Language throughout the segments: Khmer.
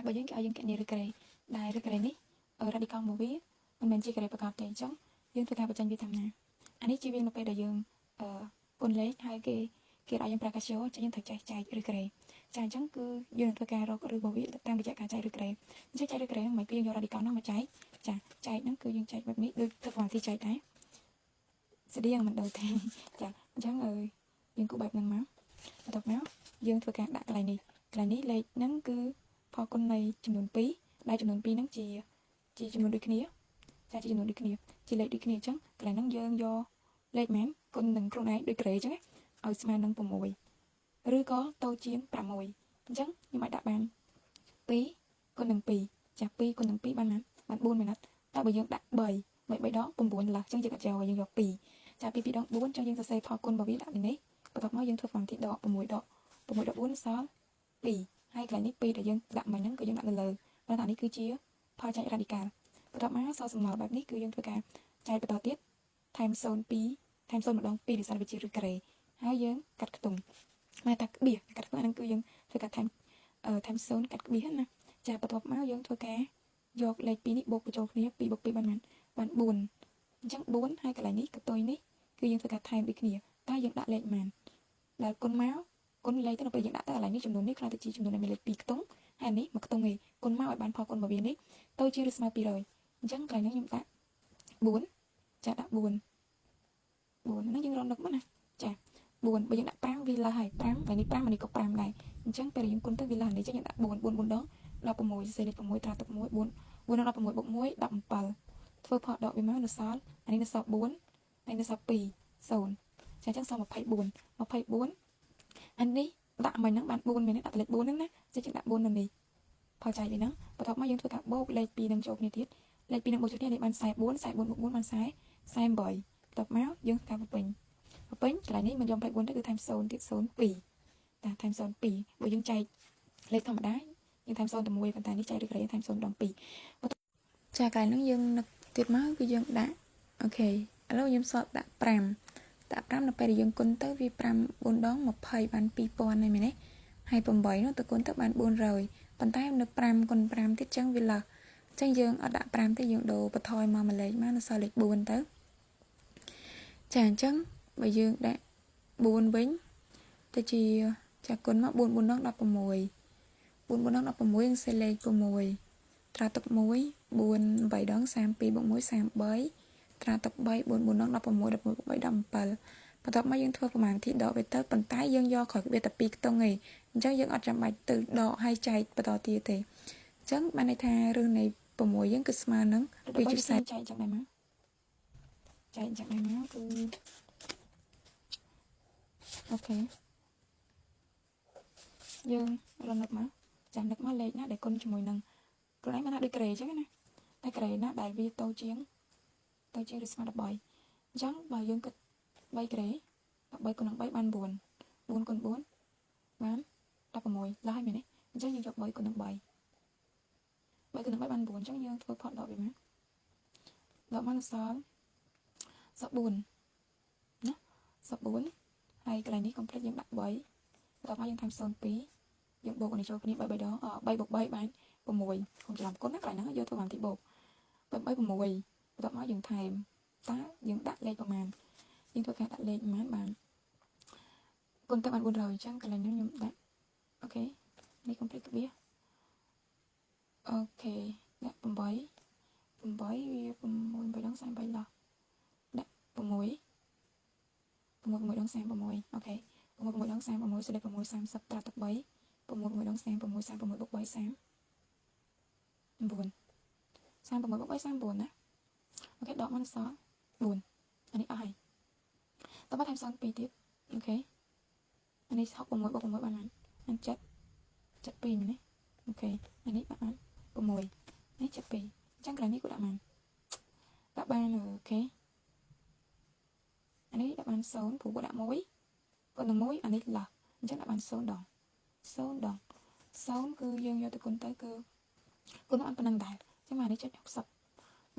mà bây giờ cái dân cái này được cái này ở radical một ví mình chỉ cáiประกอบแต่จังយើងធ្វើការបញ្ចេញវាតាមណាអានេះជាវានៅពេលដែលយើងគុណលេខហើយគេឲ្យយើងប្រកាសយកយើងត្រូវចែកឬក្រេចាអញ្ចឹងគឺយើងនឹងធ្វើការរកឬបវិតាមរយៈការចែកឬក្រេអញ្ចឹងចែកឬក្រេហ្នឹងមិនពីយើងយក radical ហ្នឹងមកចែកចាចែកហ្នឹងគឺយើងចែកបែបនេះដូចធ្វើកម្មវិធីចែកដែរស្តៀងមិនដូចទេចាអញ្ចឹងយើងគូបែបហ្នឹងមកបន្ទាប់មកយើងធ្វើការដាក់កន្លែងនេះលេខហ្នឹងគឺផលគុណនៃចំនួន2ដែលចំនួន2ហ្នឹងជាចំនួនដូចគ្នាចាជាចំនួនដូចគ្នាជាលេខដូចគ្នាអញ្ចឹងកន្លែងហ្នឹងយើងយកលេខមែនគុណនឹងខ្លួនឯងដូចក្រេអញ្ចឹងឲ្យស្មើនឹង6ឬក៏តូចជាង6អញ្ចឹងខ្ញុំអាចដាក់បាន2គុណនឹង2ចា2គុណនឹង2បាន4មែនអត់តែបើយើងដាក់3 3ដង9ឡើយអញ្ចឹងយើងអត់យកយើងយក2ចា2ដង4អញ្ចឹងយើងសរសេរផលគុណរបស់វាដាក់នេះបន្ទាប់មកយើងធ្វើកម្មវិធីដក6ដក4សល់2ហើយកន្លែងនេះ2ដែលយើងដាក់មិញហ្នឹងគឺយើងដាក់នៅលើព្រោះថានេះគឺជាផលចែក radical បន្ទាប់មកសល់សំណល់បែបនេះគឺយើងធ្វើការចែកបន្តទៀតថែម0 ថែម0ម្ដង2ដោយសារវាជាឬការ៉េហើយយើងកាត់ខ្ទង់មកតាក្បៀសកាត់ខ្ទង់អាហ្នឹងគឺយើងធ្វើការថែម0កាត់ក្បៀសណាចាបន្ទាប់មកយើងធ្វើការយកលេខ2នេះបូកបញ្ចូលគ្នា2បូក2បាន4អញ្ចឹង4ហើយកន្លែងនេះកតុយនេះគឺយើងធ្វើការថែមដូចគ្នាតែយើងដាក់លេខប៉ុន្មានដែលគុណមកគុណលេខទៅពេលយើងដាក់ទៅកន្លែងនេះចំនួននេះខ្លះទៅជាចំនួនដែលមានលេខ2ខ្ទង់ហើយនេះ1ខ្ទង់ឯងគុណមកឲ្យបានផលគុណរបស់វានេះទៅជាឬស្មើ200អញ្ចឹងកន្លែងនេះខ្ញុំដាក់4ចាដាក់4ហ្នឹងយើងរំលឹកមកណាចា4បើយើងដាក់5វាលើសហើយ5ហើយនេះ5អានេះក៏5ដែរអញ្ចឹងពេលយើងគុណទៅវាលើសនេះចឹងយើងដាក់4ដង16សេលេខ6ត្រាទុក1 4ដង16បូក1 17ធ្វើផលដកវាមកនៅសល់អានេះនៅសល់4ហើយនៅសល់2 0ចាអញ្ចឹងសល់24អានេះដាក់មិញហ្នឹងបាន4មែនទេដាក់លេខ4ហ្នឹងណាចឹងយើងដាក់4នៅនេះផលចែកវាហ្នឹងបន្ទាប់មកយើងធ្វើការបូកលេខ2ហ្នឹងចូលគ្នាទៀតលេខ2ហ្នឹងបូកចូលគ្នានេះបាន44បូក4បាន48បន្ទាប់មកយើងធ្វើការបំពេញកន្លែងនេះមិនយក24ទេគឺថែម0ទៀត02តែថែម02បើយើងចែកលេខធម្មតាយើងថែម0តែ1ប៉ុន្តែនេះចែកឬក្រេថែម0ដង2ចាកន្លែងហ្នឹងយើងនឹកទៀតមកគឺយើងដាក់អូខេឥឡូវខ្ញុំសតដាក់5នៅពេលដែលយើងគុណទៅវា5 4ដង20បាន2000ហើយមែនទេហើយ8នោះទៅគុណទៅបាន400ប៉ុន្តែនៅ5គុណ5ទៀតចឹងវាលើសចឹងយើងអត់ដាក់5ទេយើងដូរបន្ថយមកលេខមកនៅសល់លេខ4ទៅចាអញ្ចឹងបើយើងដាក់4វិញទៅជាចាគុណមក4 4ដង16 4 4ដង16យើងសេលេខ6ត្រាទុក1 4 8ដង32បូក1 33ត្រាទុក3 4 4ដង16 11បូក3 17បន្ទាប់មកយើងធ្វើប្រមាណទីដកវាទៅប៉ុន្តែយើងយកក្រោយវាតែ2ខ្ទង់ឯងអញ្ចឹងយើងអត់ចាំបាច់ទៅដកហើយចែកបន្តទៀតទេអញ្ចឹងបានន័យថារឿងនៃ6យើងគឺស្មើនឹង2.40ចែកអញ្ចឹងដែរមកគឺអូខេយើងរំលឹកមកចាំនឹកមកលេខណាដែលគុណជាមួយនឹងខ្លួនឯងបានថាដូចក្រេអញ្ចឹងណាតែក្រេណាដែលវាតូចជាងឬស្មើ13អញ្ចឹងបើយើងគិត3ក្រេ13គុណនឹង3បាន4 4គុណ4បាន16ឡើយមែនទេអញ្ចឹងយើងយក3គុណនឹង3 3គុណនឹង3បាន4អញ្ចឹងយើងធ្វើផតដកវាមកដកមកសល់4ណាសល់4ហើយកន្លែងនេះកុំភ្លេចយើងដាក់3បន្ទាប់មកយើងថែម02យើងបូកនេះចូលគ្នា3ដង3បូក3បាន6កុំច្រឡំគុណណាកន្លែងហ្នឹងយកធ្វើបានទីបូក3 6បន្ទាប់មកយើងថែមតើយើងដាក់លេខប្រមាណយើងធ្វើការដាក់លេខប្រមាណបានគុណទៅបាន400អញ្ចឹងកន្លែងនេះខ្ញុំដាក់អូខេនេះកុំភ្លេចក្បៀសអូខេដាក់8វា6 8ដង38ឡោះដាក់6 6ដង36អូខេ6ដង36សេលេខ6 30ត្រាទុក3 6ដង36 36បូក3 39 36បូក3 39ណាអូខេដកមកសល់4អានេះអស់ហើយតោះមកថែម02ទៀតអូខេអានេះ66បូក6បានអាន72មែនទេអូខេអានេះបាន6នេះ72អញ្ចឹងកន្លែងនេះក៏ដាក់បានអូខេអានេះដាក់បាន0ព្រោះដាក់1គុណនឹង1អានេះឡោះអញ្ចឹងដាក់បាន0ដង0គឺយើងយកទៅគុណទៅគឺគុណមកអត់ប៉ុណ្ណឹងដែរអញ្ចឹងអានេះចុច60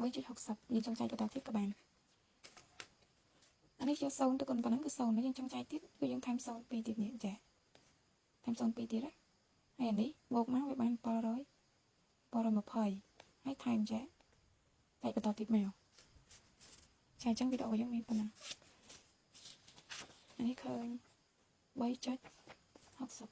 1.60យើងចង់ចែកបន្តទៀតក៏បានអានេះយក0ទៅគុណប៉ុណ្ណឹងគឺ0នេះយើងចង់ចែកទៀតគឺយើងថែម02ទៀតនេះចាថែម02ទៀតហើយអានេះបូកមកវាបាន700 một phẩy hay time chạy tại bắt đầu tiếp mèo chạy trong video giống như thế nào anh ấy khơi bay chết học sập